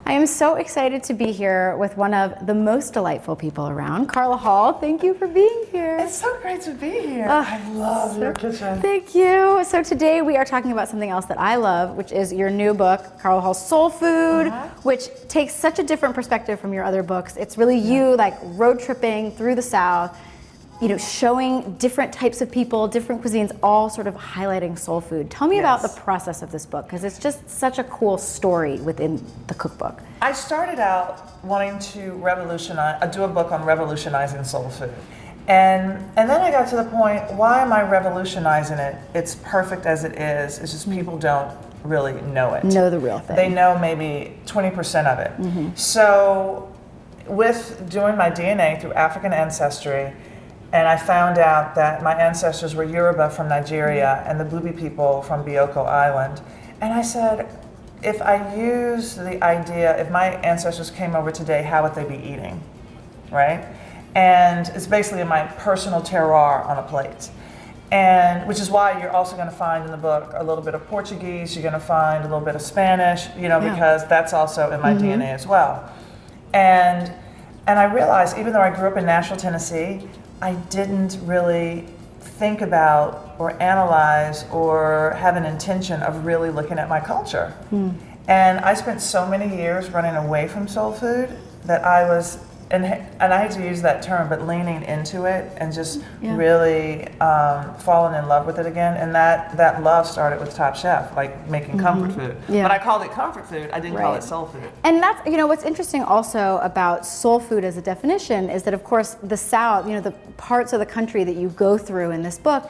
I am so excited to be here with one of the most delightful people around, Carla Hall. Thank you for being here. It's so great to be here. I love your kitchen. Thank you. So today we are talking about something else that I love, which is your new book, Carla Hall's Soul Food, which takes such a different perspective from your other books. It's really you like road tripping through the South, you know, showing different types of people, different cuisines, all sort of highlighting soul food. Tell me about the process of this book, because it's just such a cool story within the cookbook. I started out wanting to do a book on revolutionizing soul food. And then I got to the point, why am I revolutionizing it? It's perfect as it is. It's just people don't really know it. Know the real thing. They know maybe 20% of it. So with doing my DNA through African ancestry, and I found out that my ancestors were Yoruba from Nigeria and the Bubi people from Bioko Island. And I said, if I use the idea, if my ancestors came over today, how would they be eating, right? And it's basically my personal terroir on a plate. And which is why you're also going to find in the book a little bit of Portuguese, you're going to find a little bit of Spanish, you know, because that's also in my DNA as well. And I realized, even though I grew up in Nashville, Tennessee, I didn't really think about or analyze or have an intention of really looking at my culture. And I spent so many years running away from soul food that I was, and I hate to use that term, but leaning into it and just really falling in love with it again. And that love started with Top Chef, like making comfort food. But I called it comfort food, I didn't call it soul food. And that's, you know, what's interesting also about soul food as a definition is that, of course, the South, you know, the parts of the country that you go through in this book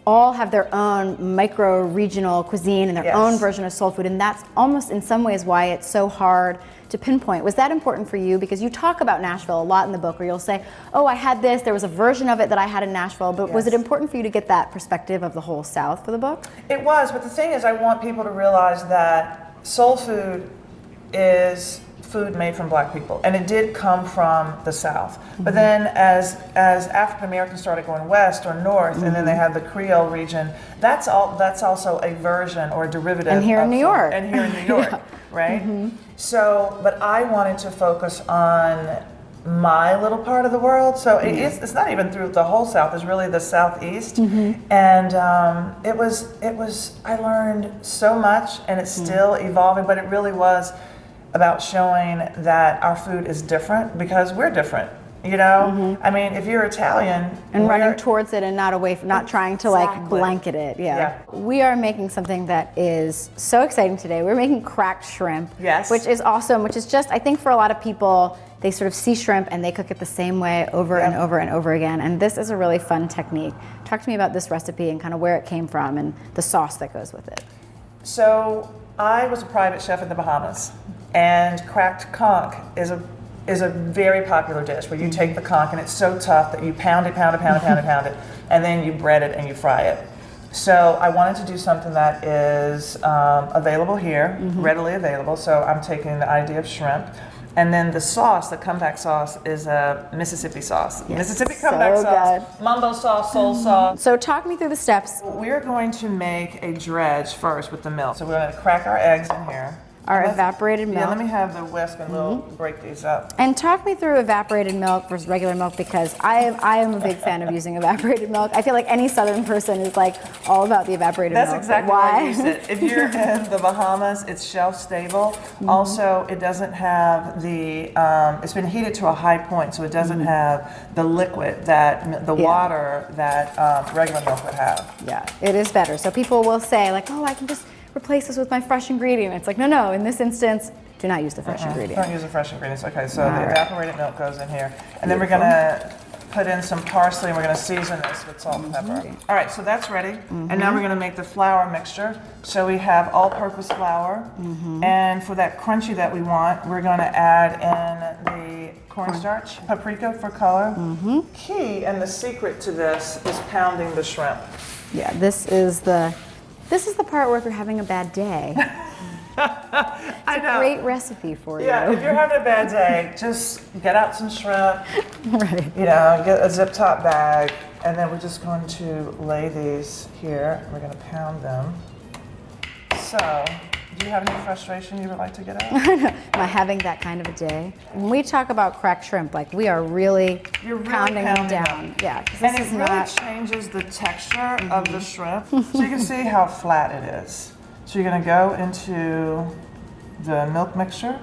all have their own micro-regional cuisine and their own version of soul food. And that's almost in some ways why it's so hard to pinpoint. Was that important for you? Because you talk about Nashville a lot in the book, where you'll say, oh, I had this, there was a version of it that I had in Nashville, but was it important for you to get that perspective of the whole South for the book? It was, but the thing is, I want people to realize that soul food is food made from Black people, and it did come from the South. But then as African Americans started going west or north, and then they had the Creole region, that's also a version or a derivative. And here in New York. And here in New York, right? So, but I wanted to focus on my little part of the world. So it's not even through the whole South, it's really the Southeast. And it was, I learned so much, and it's still evolving, but it really was about showing that our food is different because we're different. You know, I mean, if you're Italian and running towards it and not away from, not trying to like blanket it. We are making something that is so exciting today. We're making cracked shrimp, which is awesome. Which is just, I think, for a lot of people, they sort of see shrimp and they cook it the same way over and over and over again. And this is a really fun technique. Talk to me about this recipe and kind of where it came from and the sauce that goes with it. So I was a private chef in the Bahamas, and cracked conch is a very popular dish where you take the conch and it's so tough that you pound it, and then you bread it and you fry it. So I wanted to do something that is available here, readily available. So I'm taking the idea of shrimp. And then the sauce, the comeback sauce, is a Mississippi sauce. Mississippi comeback sauce, mumbo sauce, soul sauce. So talk me through the steps. We're going to make a dredge first with the milk. So we're going to crack our eggs in here. Our evaporated milk. Yeah, let me have the whisk and we'll break these up. And talk me through evaporated milk versus regular milk, because I am a big fan of using evaporated milk. I feel like any Southern person is like all about the evaporated milk. That's exactly why I use it. If you're in the Bahamas, it's shelf stable. Also, it doesn't have the, it's been heated to a high point, so it doesn't have the liquid that, the water that regular milk would have. Yeah, it is better. So people will say like, oh, I can just replace this with my fresh ingredient. It's like, no, in this instance, do not use the fresh ingredient. Don't use the fresh ingredients. Okay, so the evaporated milk goes in here. And then we're gonna put in some parsley and we're gonna season this with salt and pepper. All right, so that's ready. And now we're gonna make the flour mixture. So we have all-purpose flour. And for that crunchy that we want, we're gonna add in the cornstarch, paprika for color. Key and the secret to this is pounding the shrimp. Yeah, this is the part where if you're having a bad day. It's a great recipe for you. Yeah, if you're having a bad day, just get out some shrimp, you know, get a zip top bag, and then we're just going to lay these here. We're going to pound them. So Do you have any frustration you would like to get out? Am I having that kind of a day? When we talk about cracked shrimp, like we are really, pounding them down. Yeah, 'cause And this it is really not. changes the texture of the shrimp. So you can see how flat it is. So you're gonna go into the milk mixture,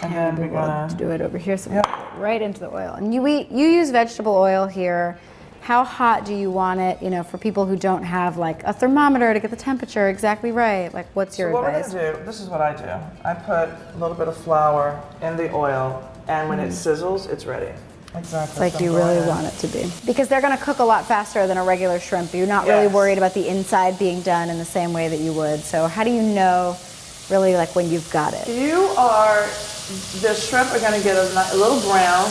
and then we're gonna do it over here, so Yep. right into the oil. And you use vegetable oil here. How hot do you want it? You know, for people who don't have like a thermometer to get the temperature exactly right. Like, what's your So what advice? we're gonna do, this is what I do. I put a little bit of flour in the oil, and when it sizzles, it's ready. Exactly. It's like So you go really ahead. want it to be. Because they're gonna cook a lot faster than a regular shrimp. You're not really Yes. worried about the inside being done in the same way that you would. So how do you know really like when you've got it? The shrimp are gonna get a little brown,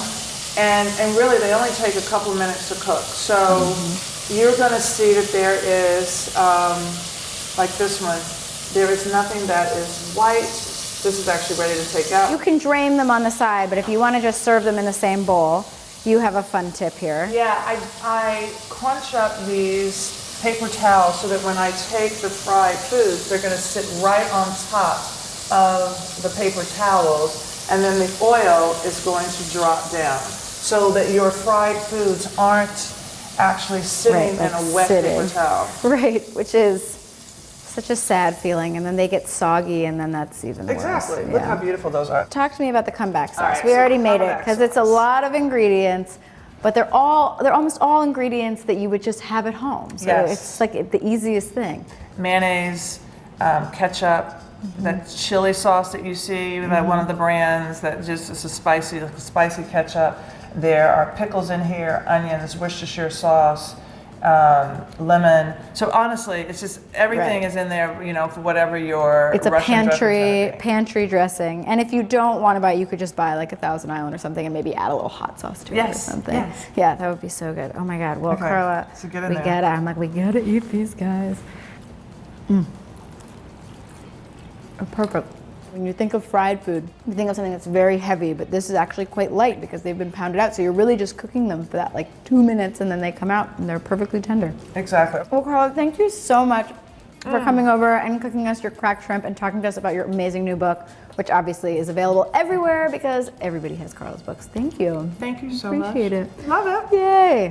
and really they only take a couple minutes to cook. So you're gonna see that there is, like this one, there is nothing that is white. This is actually ready to take out. You can drain them on the side, but if you want to just serve them in the same bowl, you have a fun tip here. Yeah, I crunch up these paper towels so that when I take the fried foods, they're gonna sit right on top of the paper towels, and then the oil is going to drop down so that your fried foods aren't actually sitting in a wet paper towel. Right, which is such a sad feeling, and then they get soggy, and then that's even worse. Exactly. Yeah. Look how beautiful those are. Talk to me about the comeback sauce. right, We so already made it comeback because it's a sauce. lot of ingredients, but they're almost all ingredients that you would just have at home. So Yes. it's like the easiest thing. Mayonnaise, ketchup, that chili sauce that you see by one of the brands that just is a spicy ketchup. There are pickles in here, onions, Worcestershire sauce, lemon. So honestly, it's just everything Right. is in there, you know, for whatever your It's a Russian dressing's gonna be. pantry dressing, and if you don't want to buy it, you could just buy like a Thousand Island or something, and maybe add a little hot sauce to it or Yes, something. yes. Yeah, that would be so good. Oh my God! Well, Okay, Carla, so get in we there. gotta. I'm like, we gotta eat these guys. Oh, perfect. When you think of fried food, you think of something that's very heavy, but this is actually quite light because they've been pounded out. So you're really just cooking them for that like 2 minutes, and then they come out and they're perfectly tender. Exactly. Well, Carla, thank you so much for coming over and cooking us your cracked shrimp and talking to us about your amazing new book, which obviously is available everywhere because everybody has Carla's books. Thank you. Thank you so much. Appreciate it. Love it. Yay.